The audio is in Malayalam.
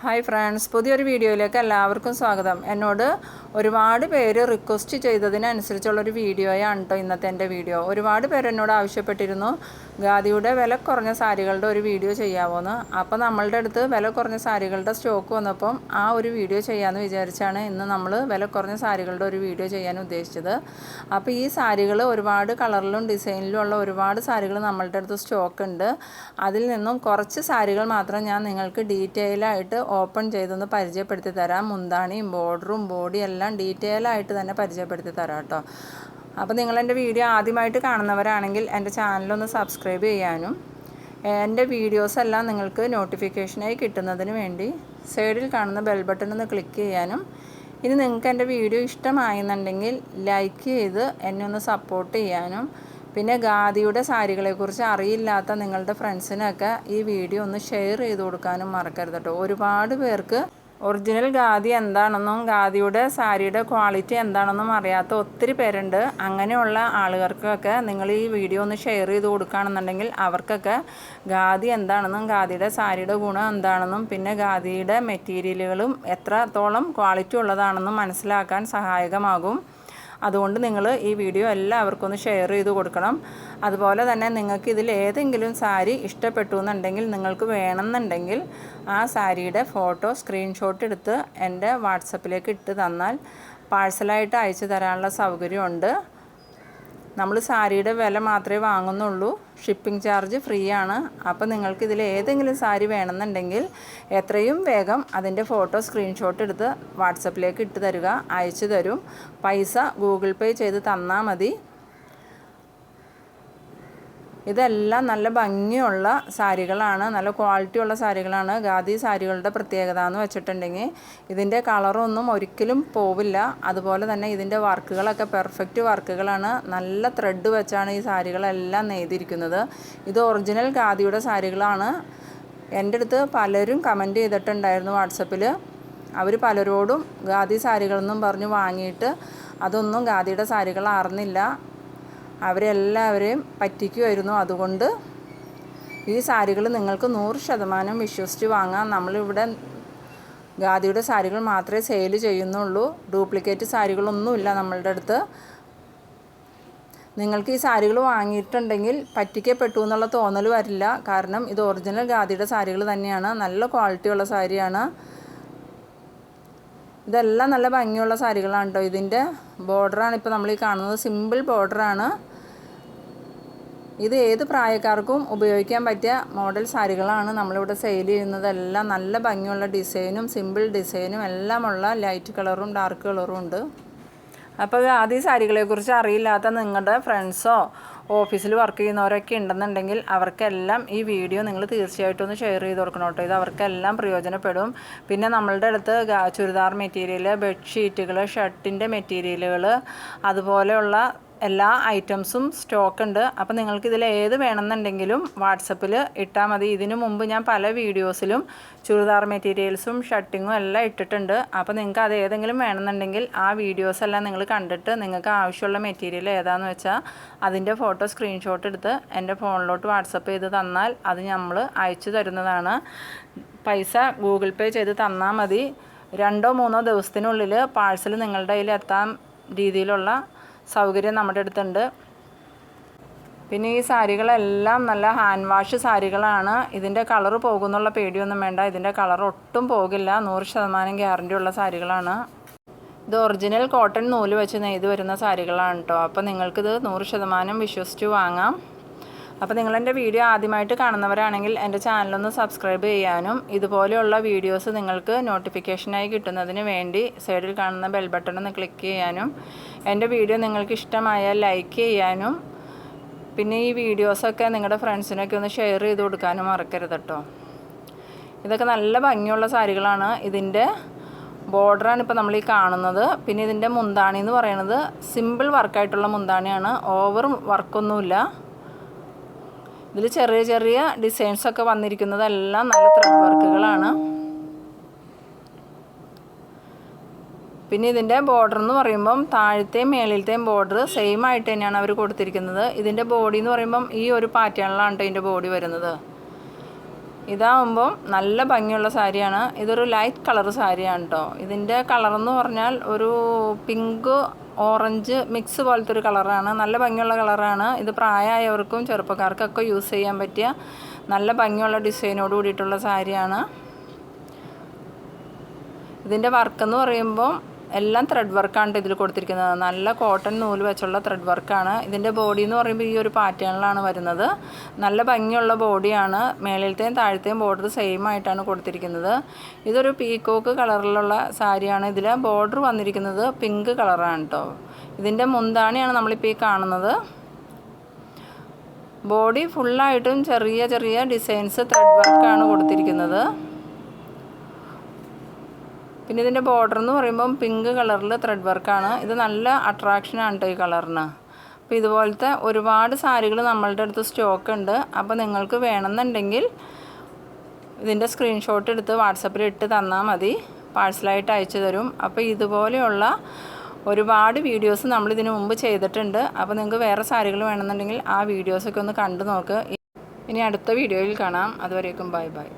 ഹായ് ഫ്രണ്ട്സ്, പുതിയൊരു വീഡിയോയിലേക്ക് എല്ലാവർക്കും സ്വാഗതം. എന്നോട് ഒരുപാട് പേര് റിക്വസ്റ്റ് ചെയ്തതിനനുസരിച്ചുള്ളൊരു വീഡിയോയാണ് കേട്ടോ ഇന്നത്തെ എൻ്റെ വീഡിയോ. ഒരുപാട് പേര് എന്നോട് ആവശ്യപ്പെട്ടിരുന്നു ഖാദിയുടെ വില കുറഞ്ഞ സാരികളുടെ ഒരു വീഡിയോ ചെയ്യാമോയെന്ന്. അപ്പോൾ നമ്മളുടെ അടുത്ത് വില കുറഞ്ഞ സാരികളുടെ സ്റ്റോക്ക് വന്നപ്പം ആ ഒരു വീഡിയോ ചെയ്യാമെന്ന് വിചാരിച്ചാണ് ഇന്ന് നമ്മൾ വില കുറഞ്ഞ സാരികളുടെ ഒരു വീഡിയോ ചെയ്യാൻ ഉദ്ദേശിച്ചത്. അപ്പോൾ ഈ സാരികൾ ഒരുപാട് കളറിലും ഡിസൈനിലും ഉള്ള ഒരുപാട് സാരികൾ നമ്മളുടെ അടുത്ത് സ്റ്റോക്ക് ഉണ്ട്. അതിൽ നിന്നും കുറച്ച് സാരികൾ മാത്രം ഞാൻ നിങ്ങൾക്ക് ഡീറ്റെയിൽ ആയിട്ട് ഓപ്പൺ ചെയ്തൊന്ന് പരിചയപ്പെടുത്തി തരാം. മുന്താണിയും ബോർഡറും ബോഡിയും എല്ലാം ഡീറ്റെയിൽ ആയിട്ട് തന്നെ പരിചയപ്പെടുത്തി തരാം കേട്ടോ. അപ്പോൾ നിങ്ങളെൻ്റെ വീഡിയോ ആദ്യമായിട്ട് കാണുന്നവരാണെങ്കിൽ എൻ്റെ ചാനലൊന്ന് സബ്സ്ക്രൈബ് ചെയ്യാനും എൻ്റെ വീഡിയോസ് എല്ലാം നിങ്ങൾക്ക് നോട്ടിഫിക്കേഷനായി കിട്ടുന്നതിന് വേണ്ടി സൈഡിൽ കാണുന്ന ബെൽ ബട്ടൺ ഒന്ന് ക്ലിക്ക് ചെയ്യാനും, ഇനി നിങ്ങൾക്ക് എൻ്റെ വീഡിയോ ഇഷ്ടമായെന്നുണ്ടെങ്കിൽ ലൈക്ക് ചെയ്ത് എന്നെ ഒന്ന് സപ്പോർട്ട് ചെയ്യാനും, പിന്നെ ഖാദിയുടെ സാരികളെക്കുറിച്ച് അറിയില്ലാത്ത നിങ്ങളുടെ ഫ്രണ്ട്സിനൊക്കെ ഈ വീഡിയോ ഒന്ന് ഷെയർ ചെയ്ത് കൊടുക്കാനും മറക്കരുത് കേട്ടോ. ഒരുപാട് പേർക്ക് ഒറിജിനൽ ഖാദി എന്താണെന്നും ഖാദിയുടെ സാരിയുടെ ക്വാളിറ്റി എന്താണെന്നും അറിയാത്ത ഒത്തിരി പേരുണ്ട്. അങ്ങനെയുള്ള ആളുകൾക്കൊക്കെ നിങ്ങൾ ഈ വീഡിയോ ഒന്ന് ഷെയർ ചെയ്ത് കൊടുക്കുകയാണെന്നുണ്ടെങ്കിൽ അവർക്കൊക്കെ ഖാദി എന്താണെന്നും ഖാദിയുടെ സാരിയുടെ ഗുണം എന്താണെന്നും പിന്നെ ഖാദിയുടെ മെറ്റീരിയലുകളും എത്രത്തോളം ക്വാളിറ്റി ഉള്ളതാണെന്നും മനസ്സിലാക്കാൻ സഹായകമാകും. അതുകൊണ്ട് നിങ്ങൾ ഈ വീഡിയോ എല്ലാവർക്കും ഒന്ന് ഷെയർ ചെയ്ത് കൊടുക്കണം. അതുപോലെ തന്നെ നിങ്ങൾക്ക് ഇതിൽ ഏതെങ്കിലും സാരി ഇഷ്ടപ്പെട്ടു എന്നുണ്ടെങ്കിൽ, നിങ്ങൾക്ക് വേണമെന്നുണ്ടെങ്കിൽ ആ സാരിയുടെ ഫോട്ടോ സ്ക്രീൻഷോട്ട് എടുത്ത് എൻ്റെ വാട്സപ്പിലേക്ക് ഇട്ട് തന്നാൽ പാഴ്സലായിട്ട് അയച്ചു തരാനുള്ള സൗകര്യമുണ്ട്. നമ്മൾ സാരിയുടെ വില മാത്രമേ വാങ്ങുന്നുള്ളൂ, ഷിപ്പിംഗ് ചാർജ് ഫ്രീ ആണ്. അപ്പോൾ നിങ്ങൾക്ക് ഇതിൽ ഏതെങ്കിലും സാരി വേണമെന്നുണ്ടെങ്കിൽ എത്രയും വേഗം അതിൻ്റെ ഫോട്ടോ സ്ക്രീൻഷോട്ട് എടുത്ത് വാട്സപ്പിലേക്ക് ഇട്ട് തരിക, അയച്ചു തരും. പൈസ ഗൂഗിൾ പേ ചെയ്ത് തന്നാൽ മതി. ഇതെല്ലാം നല്ല ഭംഗിയുള്ള സാരികളാണ്, നല്ല ക്വാളിറ്റിയുള്ള സാരികളാണ്. ഖാദി സാരികളുടെ പ്രത്യേകത എന്ന് വെച്ചിട്ടുണ്ടെങ്കിൽ ഇതിൻ്റെ കളറൊന്നും ഒരിക്കലും പോവില്ല. അതുപോലെ തന്നെ ഇതിൻ്റെ വർക്കുകളൊക്കെ പെർഫെക്റ്റ് വർക്കുകളാണ്. നല്ല ത്രെഡ് വെച്ചാണ് ഈ സാരികളെല്ലാം നെയ്തിരിക്കുന്നത്. ഇത് ഒറിജിനൽ ഖാദിയുടെ സാരികളാണ്. എൻ്റെ അടുത്ത് പലരും കമൻറ്റ് ചെയ്തിട്ടുണ്ടായിരുന്നു വാട്സപ്പിൽ. അവർ പലരോടും ഖാദി സാരികളെന്നും പറഞ്ഞ് വാങ്ങിയിട്ട് അതൊന്നും ഖാദിയുടെ സാരികളാർന്നില്ല, അവരെല്ലാവരെയും പറ്റിക്കുമായിരുന്നു. അതുകൊണ്ട് ഈ സാരികൾ നിങ്ങൾക്ക് 100% വിശ്വസിച്ച് വാങ്ങാം. നമ്മളിവിടെ ഖാദിയുടെ സാരികൾ മാത്രമേ സെയിൽ ചെയ്യുന്നുള്ളൂ, ഡ്യൂപ്ലിക്കേറ്റ് സാരികളൊന്നുമില്ല നമ്മളുടെ അടുത്ത്. നിങ്ങൾക്ക് ഈ സാരികൾ വാങ്ങിയിട്ടുണ്ടെങ്കിൽ പറ്റിക്കപ്പെട്ടു എന്നുള്ള തോന്നൽ വരില്ല. കാരണം ഇത് ഒറിജിനൽ ഖാദിയുടെ സാരികൾ തന്നെയാണ്, നല്ല ക്വാളിറ്റിയുള്ള സാരിയാണ്. ഇതെല്ലാം നല്ല ഭംഗിയുള്ള സാരികളാണ് കേട്ടോ. ഇതിൻ്റെ ബോർഡറാണ് ഇപ്പോൾ നമ്മൾ ഈ കാണുന്നത്, സിമ്പിൾ ബോർഡറാണ്. ഇത് ഏത് പ്രായക്കാർക്കും ഉപയോഗിക്കാൻ പറ്റിയ മോഡൽ സാരികളാണ് നമ്മളിവിടെ സെയിൽ ചെയ്യുന്നതെല്ലാം. നല്ല ഭംഗിയുള്ള ഡിസൈനും സിമ്പിൾ ഡിസൈനും എല്ലാമുള്ള ലൈറ്റ് കളറും ഡാർക്ക് കളറും ഉണ്ട്. അപ്പോൾ ഖാദി സാരികളെക്കുറിച്ച് അറിയില്ലാത്ത നിങ്ങളുടെ ഫ്രണ്ട്സോ ഓഫീസിൽ വർക്ക് ചെയ്യുന്നവരൊക്കെ ഉണ്ടെന്നുണ്ടെങ്കിൽ അവർക്കെല്ലാം ഈ വീഡിയോ നിങ്ങൾ തീർച്ചയായിട്ടും ഒന്ന് ഷെയർ ചെയ്ത് കൊടുക്കണം കേട്ടോ. ഇത് അവർക്കെല്ലാം പ്രയോജനപ്പെടും. പിന്നെ നമ്മളുടെ അടുത്ത് ചുരിദാർ മെറ്റീരിയൽ, ബെഡ്ഷീറ്റുകൾ, ഷർട്ടിൻ്റെ മെറ്റീരിയലുകൾ, അതുപോലെയുള്ള എല്ലാ ഐറ്റംസും സ്റ്റോക്ക് ഉണ്ട്. അപ്പോൾ നിങ്ങൾക്ക് ഇതിൽ ഏത് വേണമെന്നുണ്ടെങ്കിലും വാട്സപ്പിൽ ഇട്ടാൽ മതി. ഇതിനു മുമ്പ് ഞാൻ പല വീഡിയോസിലും ചുരിദാർ മെറ്റീരിയൽസും ഷർട്ടിങ്ങും എല്ലാം ഇട്ടിട്ടുണ്ട്. അപ്പോൾ നിങ്ങൾക്ക് അത് ഏതെങ്കിലും വേണമെന്നുണ്ടെങ്കിൽ ആ വീഡിയോസ് എല്ലാം നിങ്ങൾ കണ്ടിട്ട് നിങ്ങൾക്ക് ആവശ്യമുള്ള മെറ്റീരിയൽ ഏതാണെന്ന് വെച്ചാൽ അതിൻ്റെ ഫോട്ടോ സ്ക്രീൻഷോട്ട് എടുത്ത് എൻ്റെ ഫോണിലോട്ട് വാട്സപ്പ് ചെയ്ത് തന്നാൽ അത് നമ്മൾ അയച്ചു തരുന്നതാണ്. പൈസ ഗൂഗിൾ പേ ചെയ്ത് തന്നാൽ മതി. 2-3 ദിവസത്തിനുള്ളിൽ പാഴ്സൽ നിങ്ങളുടെ കയ്യിൽ എത്താൻ രീതിയിലുള്ള സൗകര്യം നമ്മുടെ അടുത്തുണ്ട്. പിന്നെ ഈ സാരികളെല്ലാം നല്ല ഹാൻഡ് വാഷ് സാരികളാണ്. ഇതിൻ്റെ കളറ് പോകുന്നുള്ള പേടിയൊന്നും വേണ്ട, ഇതിൻ്റെ കളർ ഒട്ടും പോകില്ല. 100% ഗ്യാരണ്ടി ഉള്ള സാരികളാണ്. ഇത് ഒറിജിനൽ കോട്ടൺ നൂല് വെച്ച് നെയ്ത് വരുന്ന സാരികളാണ് കേട്ടോ. അപ്പോൾ നിങ്ങൾക്കിത് 100% വിശ്വസിച്ച് വാങ്ങാം. അപ്പോൾ നിങ്ങളെൻ്റെ വീഡിയോ ആദ്യമായിട്ട് കാണുന്നവരാണെങ്കിൽ എൻ്റെ ചാനലൊന്ന് സബ്സ്ക്രൈബ് ചെയ്യാനും ഇതുപോലെയുള്ള വീഡിയോസ് നിങ്ങൾക്ക് നോട്ടിഫിക്കേഷനായി കിട്ടുന്നതിന് വേണ്ടി സൈഡിൽ കാണുന്ന ബെൽ ബട്ടൺ ഒന്ന് ക്ലിക്ക് ചെയ്യാനും, എൻ്റെ വീഡിയോ നിങ്ങൾക്ക് ഇഷ്ടമായാൽ ലൈക്ക് ചെയ്യാനും, പിന്നെ ഈ വീഡിയോസൊക്കെ നിങ്ങളുടെ ഫ്രണ്ട്സിനൊക്കെ ഒന്ന് ഷെയർ ചെയ്ത് കൊടുക്കാനും മറക്കരുത് കേട്ടോ. ഇതൊക്കെ നല്ല ഭംഗിയുള്ള സാരികളാണ്. ഇതിൻ്റെ ബോർഡറാണ് ഇപ്പോൾ നമ്മൾ ഈ കാണുന്നത്. പിന്നെ ഇതിൻ്റെ മുന്താണി എന്ന് പറയുന്നത് സിമ്പിൾ വർക്കായിട്ടുള്ള മുന്താണിയാണ്, ഓവർ വർക്കൊന്നുമില്ല. ഇതിൽ ചെറിയ ചെറിയ ഡിസൈൻസൊക്കെ വന്നിരിക്കുന്നതെല്ലാം നല്ല ത്രെഡ് വർക്കുകളാണ്. പിന്നെ ഇതിൻ്റെ ബോർഡർ എന്ന് പറയുമ്പം താഴത്തെയും മേളിലത്തെയും ബോർഡർ സെയിം ആയിട്ട് തന്നെയാണ് അവർ കൊടുത്തിരിക്കുന്നത്. ഇതിൻ്റെ ബോഡി എന്ന് പറയുമ്പം ഈ ഒരു പാറ്റേണിലാണ് ഇതിൻ്റെ ബോഡി വരുന്നത്. ഇതാവുമ്പം നല്ല ഭംഗിയുള്ള സാരിയാണ്. ഇതൊരു ലൈറ്റ് കളർ സാരിയാണ് കേട്ടോ. ഇതിൻ്റെ കളറെന്ന് പറഞ്ഞാൽ ഒരു പിങ്ക് ഓറഞ്ച് മിക്സ് പോലത്തെ ഒരു കളറാണ്. നല്ല ഭംഗിയുള്ള കളറാണ്. ഇത് പ്രായമായവർക്കും ചെറുപ്പക്കാർക്കൊക്കെ യൂസ് ചെയ്യാൻ പറ്റിയ നല്ല ഭംഗിയുള്ള ഡിസൈനോട് കൂടിയിട്ടുള്ള സാരിയാണ്. ഇതിൻ്റെ വർക്കെന്ന് പറയുമ്പോൾ എല്ലാം ത്രെഡ് വർക്കാണ് ഇതിൽ കൊടുത്തിരിക്കുന്നത്. നല്ല കോട്ടൺ നൂല് വെച്ചുള്ള ത്രെഡ് വർക്കാണ്. ഇതിൻ്റെ ബോഡി എന്ന് പറയുമ്പോൾ ഈ ഒരു പാറ്റേണിലാണ് വരുന്നത്. നല്ല ഭംഗിയുള്ള ബോഡിയാണ്. മേളിലത്തെയും താഴത്തെയും ബോർഡർ സെയിം ആയിട്ടാണ് കൊടുത്തിരിക്കുന്നത്. ഇതൊരു പീക്കോക്ക് കളറിലുള്ള സാരിയാണ്. ഇതിൽ ബോർഡർ വന്നിരിക്കുന്നത് പിങ്ക് കളറാണ് കേട്ടോ. ഇതിൻ്റെ മുന്താണിയാണ് നമ്മളിപ്പോൾ ഈ കാണുന്നത്. ബോഡി ഫുള്ളായിട്ടും ചെറിയ ചെറിയ ഡിസൈൻസ് ത്രെഡ് വർക്കാണ് കൊടുത്തിരിക്കുന്നത്. പിന്നെ ഇതിൻ്റെ ബോർഡർ എന്ന് പറയുമ്പം പിങ്ക് കളറിൽ ത്രെഡ് വർക്കാണ്. ഇത് നല്ല അട്രാക്ഷനാണ് കേട്ടോ ഈ കളറിന്. അപ്പോൾ ഇതുപോലത്തെ ഒരുപാട് സാരികൾ നമ്മളുടെ അടുത്ത് സ്റ്റോക്ക് ഉണ്ട്. അപ്പോൾ നിങ്ങൾക്ക് വേണമെന്നുണ്ടെങ്കിൽ ഇതിൻ്റെ സ്ക്രീൻഷോട്ട് എടുത്ത് വാട്സപ്പിൽ ഇട്ട് തന്നാൽ മതി, പാഴ്സലായിട്ട് അയച്ചു തരും. അപ്പോൾ ഇതുപോലെയുള്ള ഒരുപാട് വീഡിയോസ് നമ്മൾ ഇതിനു മുമ്പ് ചെയ്തിട്ടുണ്ട്. അപ്പോൾ നിങ്ങൾക്ക് വേറെ സാരികൾ വേണമെന്നുണ്ടെങ്കിൽ ആ വീഡിയോസൊക്കെ ഒന്ന് കണ്ടു നോക്ക്. ഇനി അടുത്ത വീഡിയോയിൽ കാണാം. അതുവരേക്കും ബൈ ബൈ.